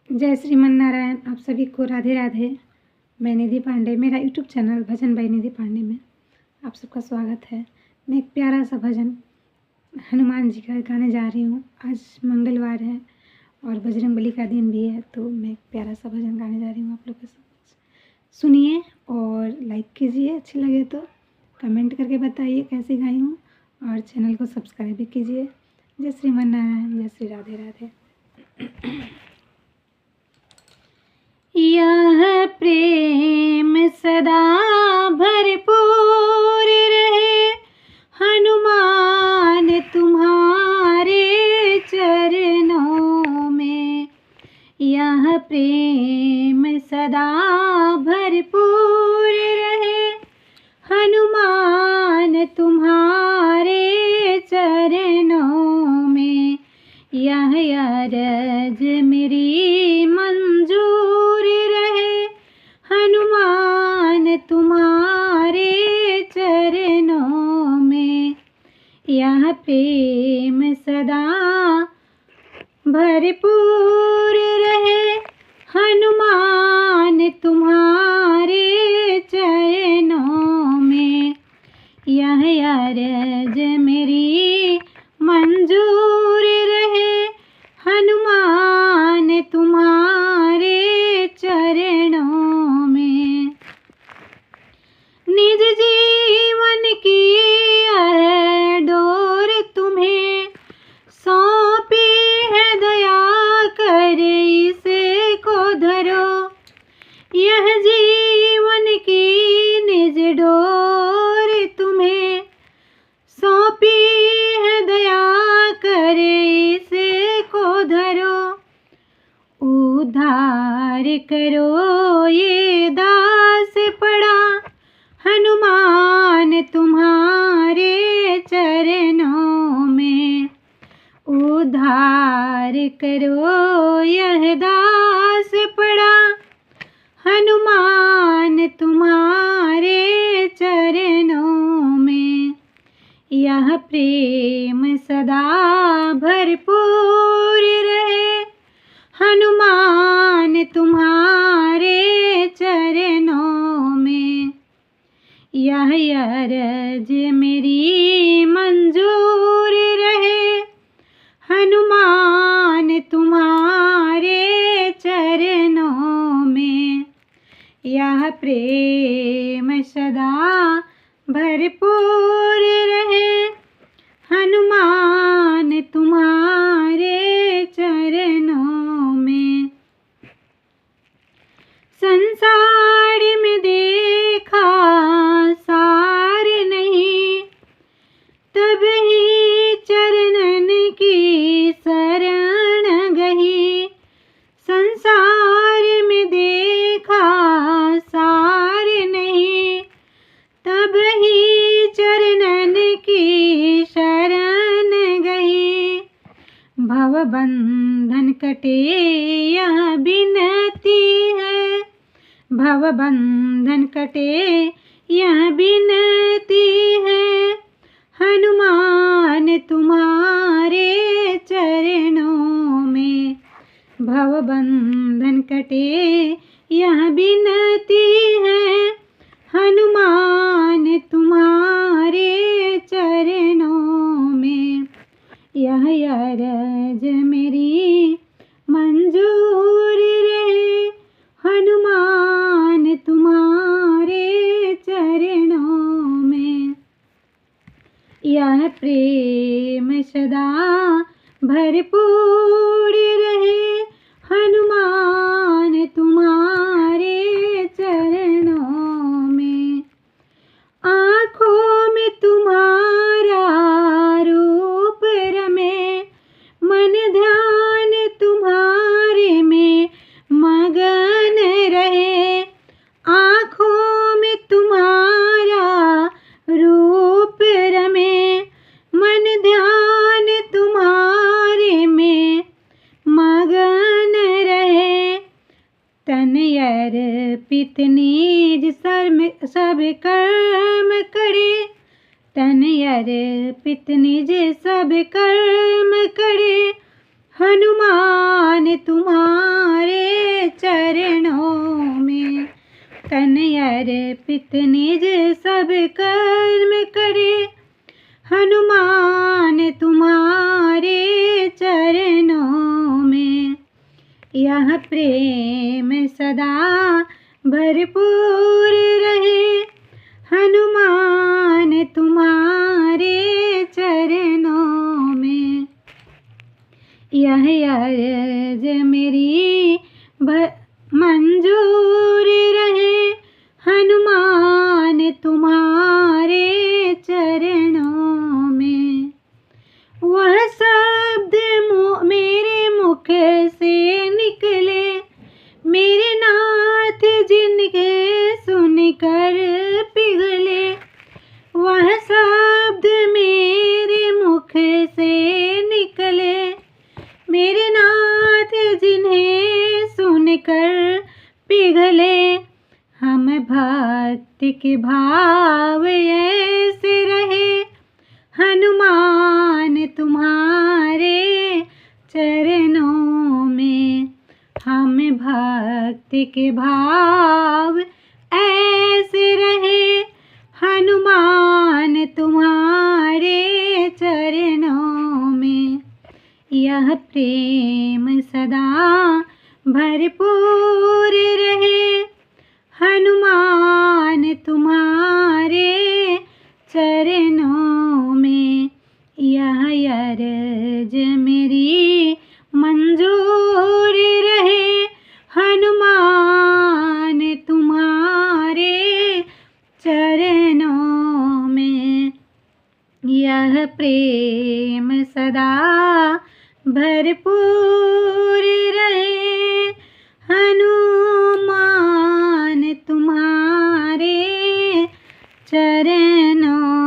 जय श्रीमन नारायण। आप सभी को राधे राधे। मैं निधि पांडे, मेरा यूट्यूब चैनल भजन बाई निधि पांडे में आप सबका स्वागत है। मैं एक प्यारा सा भजन हनुमान जी का गाने जा रही हूँ। आज मंगलवार है और बजरंगबली का दिन भी है, तो मैं एक प्यारा सा भजन गाने जा रही हूँ। आप लोग के साथ सुनिए और लाइक कीजिए, अच्छी लगे तो कमेंट करके बताइए कैसी गाई हूँ, और चैनल को सब्सक्राइब भी कीजिए। जय श्रीमन नारायण, जय श्री राधे राधे। यह प्रेम सदा भरपूर रहे, हनुमान तुम्हारे चरणों में। यह प्रेम सदा भरपूर रहे, हनुमान तुम्हारे चरणों में। यह अरज मेरी मंजूर रहे, हनुमान तुम्हारे चरणों में। यह प्रेम सदा भरपूर रहे, हनुमान तुम्हारे चरणों में। यह अरज मेरी मंजूर रहे, हनुमान तुम्हारे चरणों में। निज जीवन की यह डोर तुम्हें सौंपी है, दया कर इसे को धरो। यह जीवन की निज डोर तुम्हें सौंपी है, दया कर इसे को धरो। उद्धार करो ये दास पड़ा, हनुमान तुम्हारे चरणों में। उद्धार करो यह दास पड़ा, हनुमान तुम्हारे चरणों में। यह प्रेम सदा भरपूर रहे, हनुमान तुम्हारे चरणों में। यह अरज मेरी मंजूर रहे, हनुमान तुम्हारे चरणों में। यह प्रेम सदा भरपूर रहे, हनुमान तुम्हारे चरणों में। संसार में देखा सार नहीं, तब ही चरणन की शरण गही। संसार में देखा सार नहीं, तब ही चरणन की शरण गई। भव बंधन कटे यह बिनती है, भव बंधन कटे यह बिनती है, हनुमान तुम्हारे चरणों में। भव बंधन कटे यह बिनती है, हनुमान तुम्हारे चरणों में। यह अरज मेरी मंजूर रहे, हनुमान तुम्हारे चरणों में। यह प्रेम सदा भरपूर रहे, हनुमान तुम्हारे चरणों में। आँखों में तुम्हारा रूप रमे, मन ध्यान तुम्हारे में मगन रहे। आँखों में तुम्हारा रूप रमे, मन ध्यान तुम्हारे में मगन रहे। तन अर्पित निज सब कर्म करे, तन अर्पित निज सब कर्म करे, हनुमान तुम्हारे अर्पित निज सब कर्म करे, हनुमान तुम्हारे चरणों में। यह प्रेम सदा भरपूर रहे, हनुमान तुम्हारे चरणों में। यह अर्ज मेरी मंजूर रहे, हनुमान तुम्हारे चरणों में। वह शब्द मेरे मुख से निकले, मेरे नाथ जिनके सुनकर पिघले। वह शब्द मेरे मुख से निकले, मेरे नाथ जिन्हें सुनकर पिघले। हम भक्ति के भाव ऐसे रहे, हनुमान तुम्हारे चरणों में। हम भक्ति के भाव ऐसे रहे, हनुमान तुम्हारे चरणों में। यह प्रेम सदा भरपूर रहे, हनुमान तुम्हारे चरणों में। यह अर्ज मेरी मंजूर रहे, हनुमान तुम्हारे चरणों में। यह प्रेम सदा भरपूर रहे, हनुमान तुम्हारे चरणों